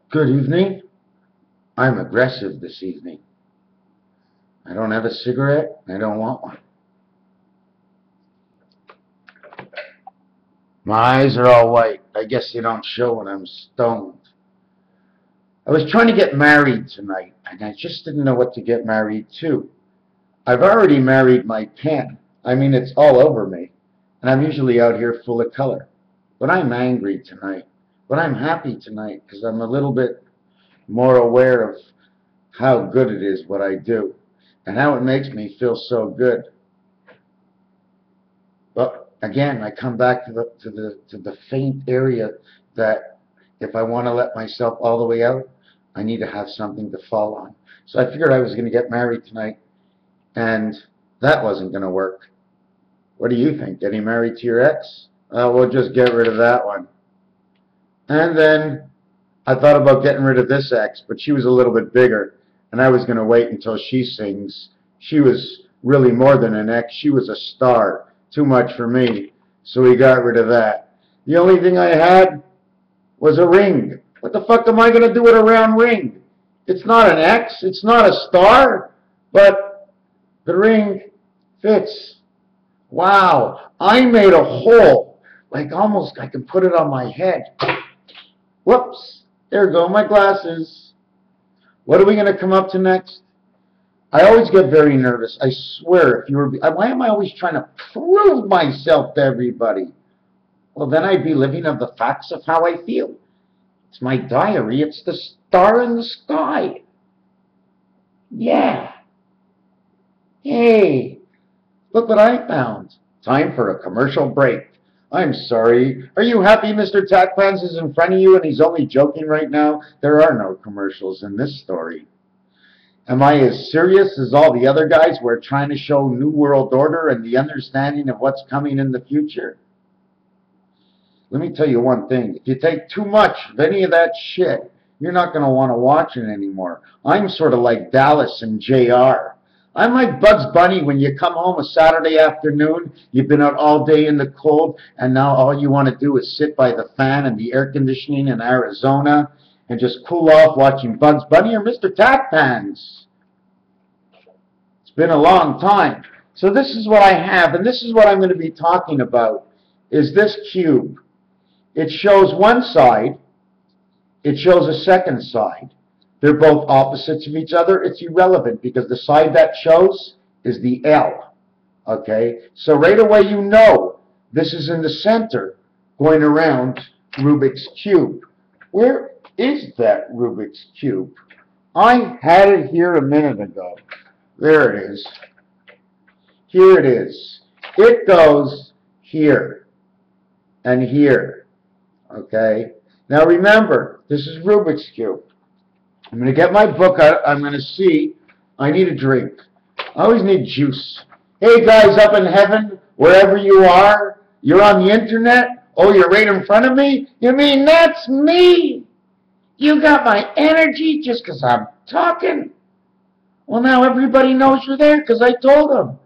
Good evening. I'm aggressive this evening. I don't have a cigarette. I don't want one. My eyes are all white. I guess they don't show when I'm stoned. I was trying to get married tonight, and I just didn't know what to get married to. I've already married my pen. I mean, it's all over me, and I'm usually out here full of color. But I'm angry tonight. But I'm happy tonight because I'm a little bit more aware of how good it is what I do and how it makes me feel so good. But again, I come back to the faint area that if I want to let myself all the way out, I need to have something to fall on. So I figured I was going to get married tonight, and that wasn't going to work. What do you think? Getting married to your ex? We'll just get rid of that one. And then I thought about getting rid of this ex, but she was a little bit bigger, and I was going to wait until she sings. She was really more than an ex. She was a star. Too much for me, so we got rid of that. The only thing I had was a ring. What the fuck am I going to do with a round ring? It's not an ex. It's not a star, but the ring fits. Wow, I made a hole. Like almost I can put it on my head. Whoops, there go my glasses. What are we going to come up to next? I always get very nervous. I swear, if you were, why am I always trying to prove myself to everybody? Well, then I'd be living of the facts of how I feel. It's my diary. It's the star in the sky. Yeah. Hey, look what I found. Time for a commercial break. I'm sorry. Are you happy Mr. Tackpans is in front of you and he's only joking right now? There are no commercials in this story. Am I as serious as all the other guys who are trying to show New World Order and the understanding of what's coming in the future? Let me tell you one thing. If you take too much of any of that shit, you're not going to want to watch it anymore. I'm sort of like Dallas and JR. I'm like Bugs Bunny when you come home a Saturday afternoon, you've been out all day in the cold, and now all you want to do is sit by the fan and the air conditioning in Arizona and just cool off watching Bugs Bunny or Mr. Tackpans. It's been a long time. So this is what I have, and this is what I'm going to be talking about, is this cube. It shows one side. It shows a second side. They're both opposites of each other. It's irrelevant because the side that shows is the L. Okay? So right away you know this is in the center going around Rubik's Cube. Where is that Rubik's Cube? I had it here a minute ago. There it is. Here it is. It goes here and here. Okay? Now remember, this is Rubik's Cube. I'm going to get my book out. I'm going to see. I need a drink. I always need juice. Hey guys up in heaven, wherever you are, you're on the internet. Oh, you're right in front of me? You mean that's me? You got my energy just because I'm talking? Well, now everybody knows you're there because I told them.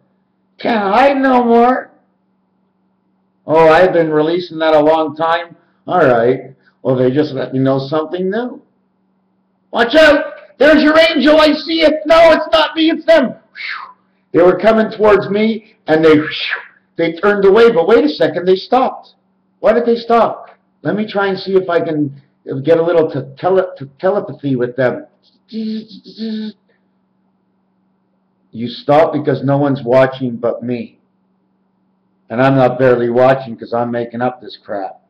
Can't hide no more. Oh, I've been releasing that a long time. All right. Well, they just let me know something new. Watch out! There's your angel. I see it. No, it's not me. It's them. They were coming towards me, and they turned away. But wait a second. They stopped. Why did they stop? Let me try and see if I can get a little telepathy with them. You stop because no one's watching but me. And I'm not barely watching because I'm making up this crap.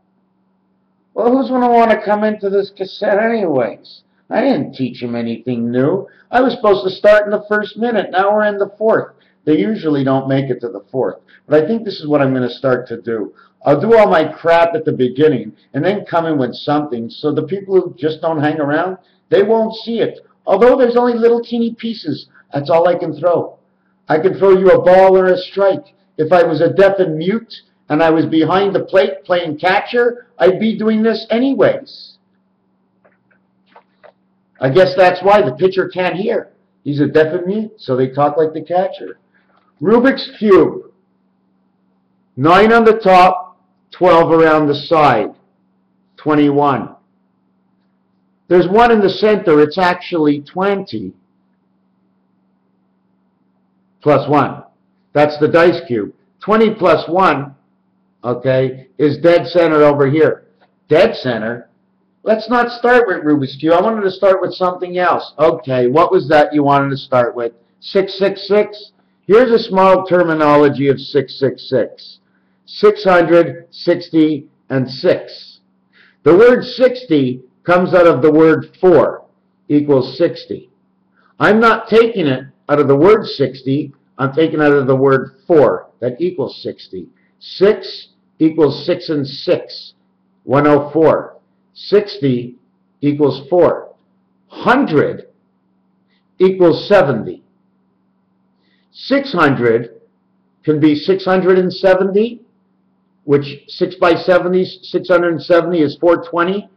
Well, who's going to want to come into this cassette anyways? I didn't teach him anything new. I was supposed to start in the first minute. Now we're in the fourth. They usually don't make it to the fourth. But I think this is what I'm going to start to do. I'll do all my crap at the beginning and then come in with something so the people who just don't hang around, they won't see it. Although there's only little teeny pieces. That's all I can throw. I can throw you a ball or a strike. If I was a deaf and mute and I was behind the plate playing catcher, I'd be doing this anyways. I guess that's why the pitcher can't hear. He's a deaf and mute, so they talk like the catcher. Rubik's Cube. 9 on the top, 12 around the side. 21. There's 1 in the center. It's actually 20 plus 1. That's the dice cube. 20 plus 1, okay, is dead center over here. Dead center? Let's not start with Rubik's Cube. I wanted to start with something else. Okay, what was that you wanted to start with? 666? Here's a small terminology of 666. 600, 60, and 6. The word 60 comes out of the word 4, equals 60. I'm not taking it out of the word 60. I'm taking it out of the word 4, that equals 60. 6 equals 6 and 6, 104. 60 equals 4. 100 equals 70. 600 can be 670, which 6 by 70, 670 is 420,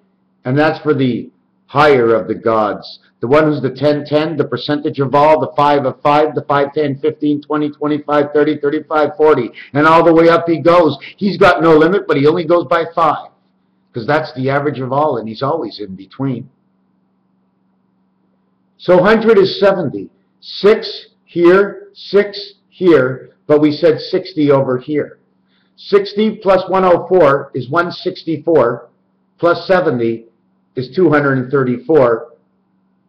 and that's for the higher of the gods. The one who's the 10-10, the percentage of all, the 5 of 5, the 5, 10, 15, 20, 25, 30, 35, 40, and all the way up he goes. He's got no limit, but he only goes by 5, because that's the average of all, and he's always in between. So 100 is 70. 6 here, 6 here, but we said 60 over here. 60 plus 104 is 164, plus 70 is 234,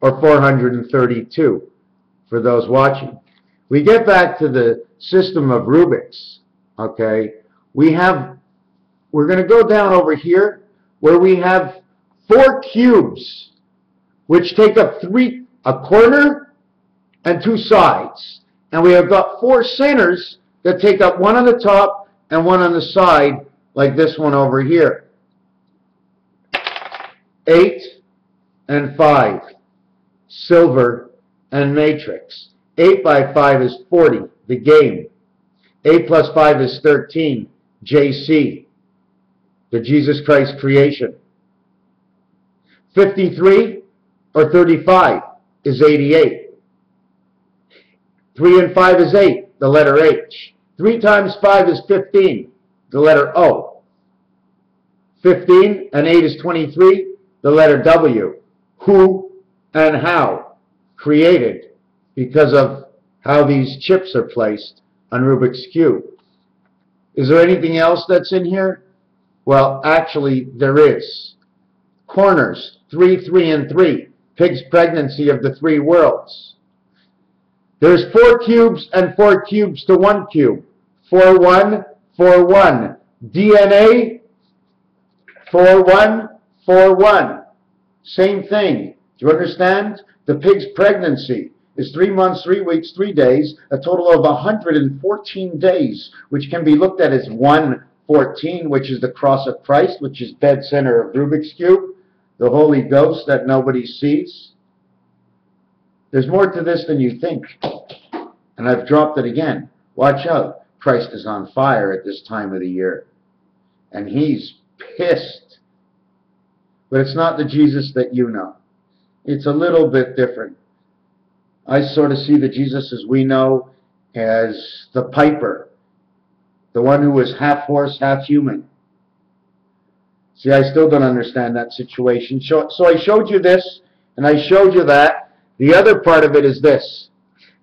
or 432, for those watching. We get back to the system of Rubik's, okay? We're going to go down over here, where we have 4 cubes, which take up a corner and 2 sides. And we have got 4 centers that take up 1 on the top and 1 on the side, like this one over here. 8 and 5, silver and matrix. 8 by 5 is 40, the game. 8 plus 5 is 13, JC, the Jesus Christ creation. 53 or 35 is 88. 3 and 5 is 8, the letter H. 3 times 5 is 15, the letter O. 15 and 8 is 23, the letter W. Who and how? Created, because of how these chips are placed on Rubik's Cube. Is there anything else that's in here? Well, actually, there is. Corners, 3, 3, and 3. Pig's pregnancy of the 3 worlds. There's 4 cubes and 4 cubes to 1 cube. 4, 1, 4, 1. DNA, 4, 1, 4, 1. Same thing. Do you understand? The pig's pregnancy is 3 months, 3 weeks, 3 days, a total of 114 days, which can be looked at as 114, which is the cross of Christ, which is dead center of Rubik's Cube, the Holy Ghost that nobody sees. There's more to this than you think. And I've dropped it again. Watch out. Christ is on fire at this time of the year. And he's pissed. But it's not the Jesus that you know. It's a little bit different. I sort of see the Jesus as we know as the piper. The one who was half horse, half human. See, I still don't understand that situation. So I showed you this, and I showed you that. The other part of it is this.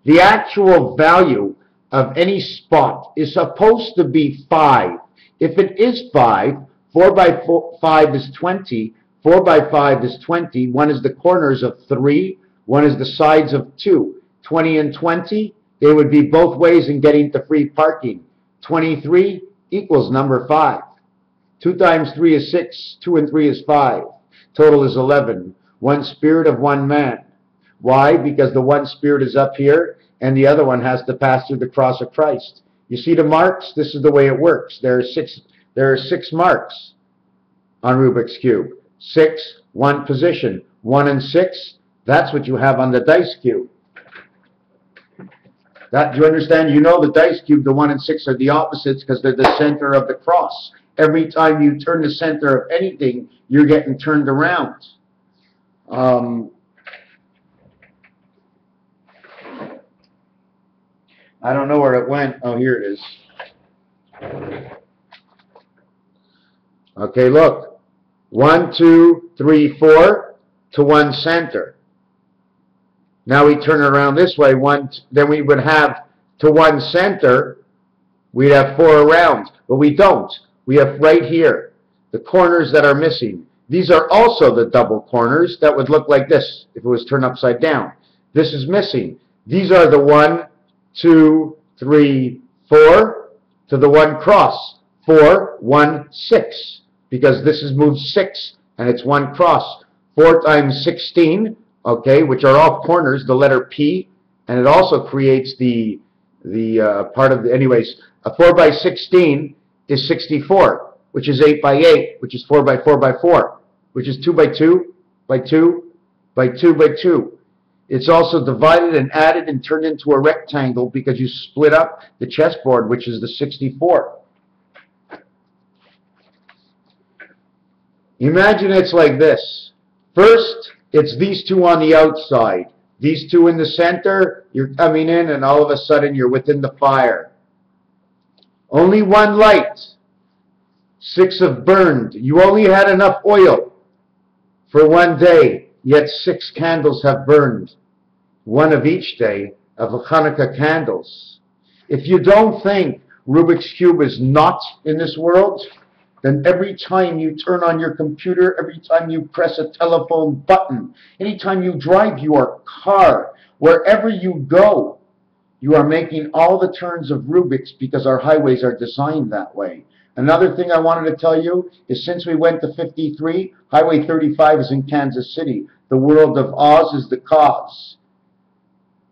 The actual value of any spot is supposed to be 5. If it is 5, 4 by 5 is 20. 4 by 5 is 20. 1 is the corners of 3. 1 is the sides of 2. 20 and 20, they would be both ways in getting to free parking. 23 equals number 5. 2 times 3 is 6. 2 and 3 is 5. Total is 11. 1 spirit of 1 man. Why? Because the one spirit is up here, and the other one has to pass through the cross of Christ. You see the marks? This is the way it works. There are 6 marks on Rubik's Cube. 6, 1 position. 1 and 6, that's what you have on the dice cube. Do you understand? You know the dice cube, the 1 and 6 are the opposites because they're the center of the cross. Every time you turn the center of anything, you're getting turned around. I don't know where it went. Oh, here it is. Okay, look. 1, 2, 3, 4. to one center. Now we turn it around this way, then we would have to one center, we'd have 4 around, but we don't. We have right here, the corners that are missing. These are also the double corners that would look like this if it was turned upside down. This is missing. These are the 1, 2, 3, 4 to the 1 cross. 4, 1, 6, because this is moved 6 and it's 1 cross. 4 times 16, okay, which are all corners, the letter P, and it also creates the part of the, anyways, a 4 by 16 is 64, which is 8 by 8, which is 4 by 4 by 4, which is 2 by 2 by 2 by 2 by 2. It's also divided and added and turned into a rectangle because you split up the chessboard, which is the 64. Imagine it's like this. First, it's these two on the outside. These two in the center, you're coming in and all of a sudden you're within the fire. Only 1 light. 6 have burned. You only had enough oil for 1 day, yet 6 candles have burned. 1 of each day of Hanukkah candles. If you don't think Rubik's Cube is not in this world, then every time you turn on your computer, every time you press a telephone button, anytime you drive your car, wherever you go, you are making all the turns of Rubik's because our highways are designed that way. Another thing I wanted to tell you is since we went to 53, Highway 35 is in Kansas City. The world of Oz is the cause.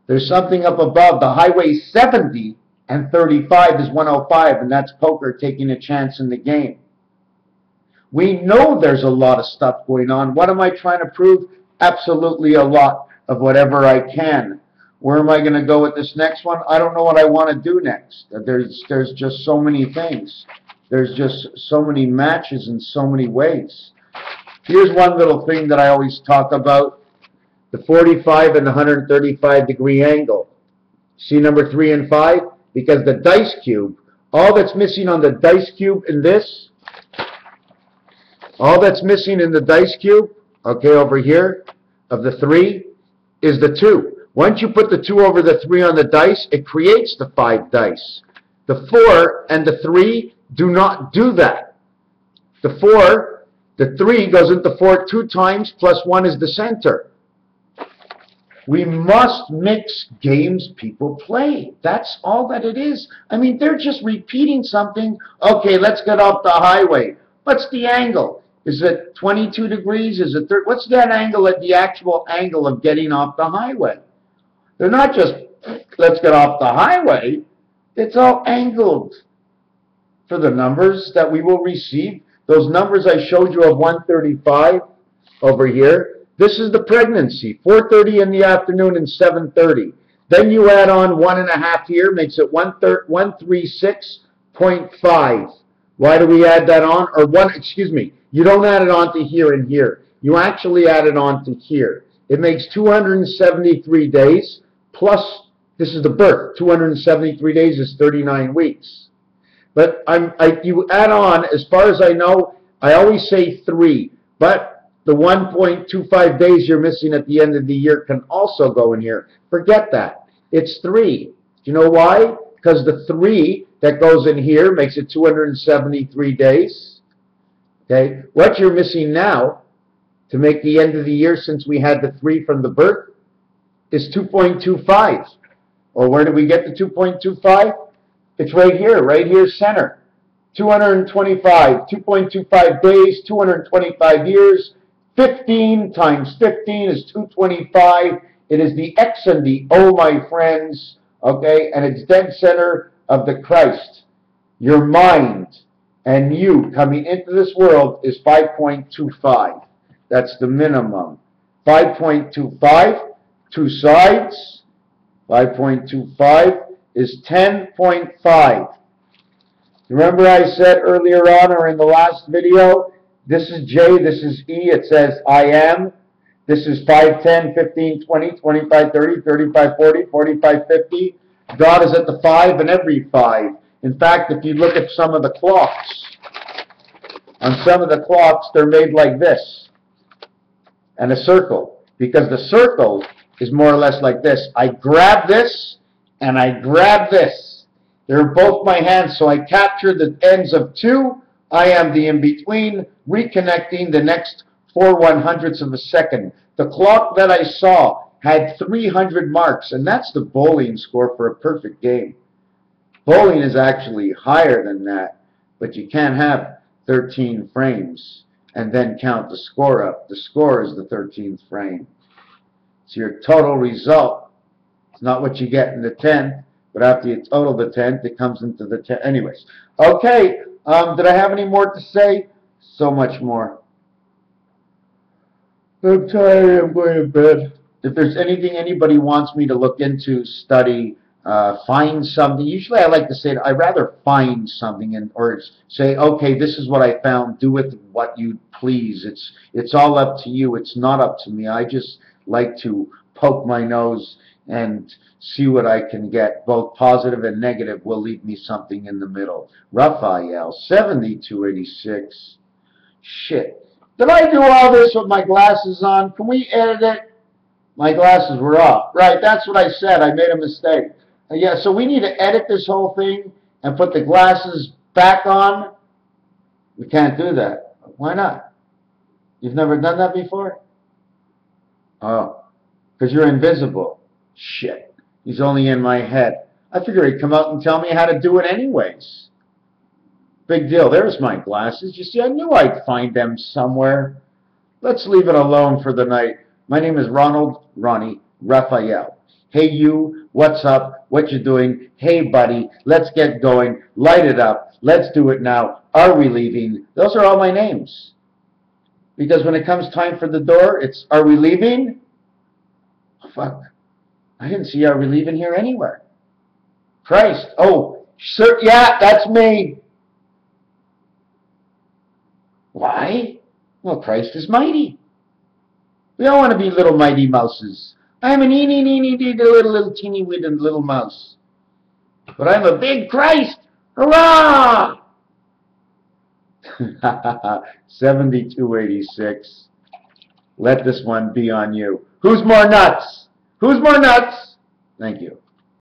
There's something up above. The Highway 70 and 35 is 105, and that's poker taking a chance in the game. We know there's a lot of stuff going on. What am I trying to prove? Absolutely a lot of whatever I can. Where am I going to go with this next one? I don't know what I want to do next. There's just so many things. There's just so many matches in so many ways. Here's one little thing that I always talk about. The 45 and the 135 degree angle. See number 3 and 5? Because the dice cube, all that's missing on the dice cube in this, all that's missing in the dice cube, okay, over here, of the 3, is the 2. Once you put the 2 over the 3 on the dice, it creates the 5 dice. The 4 and the 3 do not do that. The 3 goes into 4 2 times, plus 1 is the center. We must mix games people play. That's all that it is. I mean, they're just repeating something. Okay, let's get off the highway. What's the angle? Is it 22 degrees? Is it 30? What's that angle at the actual angle of getting off the highway? They're not just, let's get off the highway. It's all angled for the numbers that we will receive. Those numbers I showed you of 135 over here, this is the pregnancy, 4:30 in the afternoon and 7:30. Then you add on 1.5 here, makes it 136.5. Why do we add that on? Or you don't add it on to here and here. You actually add it on to here. It makes 273 days, plus, this is the birth. 273 days is 39 weeks. But you add on, as far as I know, I always say 3, but the 1.25 days you're missing at the end of the year can also go in here. Forget that. It's 3. Do you know why? Because the 3 that goes in here makes it 273 days. Okay? What you're missing now to make the end of the year, since we had the 3 from the birth, is 2.25. Or where did we get the 2.25? It's right here center. 225, 2.25 days, 225 years. 15 times 15 is 225. It is the X and the O, my friends, okay? And it's dead center of the Christ. Your mind and you coming into this world is 5.25. That's the minimum. 5.25, 2 sides. 5.25 is 10.5. Remember I said earlier on or in the last video, this is J, this is E, it says I am. This is 5, 10, 15, 20, 25, 30, 35, 40, 45, 50. God is at the 5 and every 5. In fact, if you look at some of the clocks, on some of the clocks, they're made like this. and a circle, because the circle is more or less like this. I grab this and I grab this. They're both my hands, so I capture the ends of two. I am the in-between, reconnecting the next 4/100ths of a second. The clock that I saw had 300 marks, and that's the bowling score for a perfect game. Bowling is actually higher than that, but you can't have 13 frames and then count the score up. The score is the 13th frame. So your total result is not what you get in the 10th, but after you total the 10th, it comes into the 10th. Anyways, okay, did I have any more to say? So much more. I'm tired, I'm going to bed. If there's anything anybody wants me to look into, study, find something, usually I like to say, I'd rather find something or say, okay, this is what I found, do with what you please. It's all up to you, it's not up to me. I just like to poke my nose and see what I can get. Both positive and negative will leave me something in the middle. Raphael, 7286. Shit. Did I do all this with my glasses on? Can we edit it? My glasses were off. Right, that's what I said. I made a mistake. Yeah, so we need to edit this whole thing and put the glasses back on. We can't do that. Why not? You've never done that before? Oh, because you're invisible. Shit. He's only in my head. I figure he'd come out and tell me how to do it anyways. Big deal. There's my glasses. You see, I knew I'd find them somewhere. Let's leave it alone for the night. My name is Ronnie Raphael. Hey you, what's up? What you doing? Hey buddy, let's get going. Light it up. Let's do it now. Are we leaving? Those are all my names. Because when it comes time for the door, it's, are we leaving? Oh, fuck. I didn't see are we leaving here anywhere. Christ. Oh, sir, yeah, that's me. Why? Well, Christ is mighty. We all want to be little mighty mouses. I'm an eeny little teeny weeny little mouse. But I'm a big Christ. Hurrah! 7286. Let this one be on you. Who's more nuts? Who's more nuts? Thank you.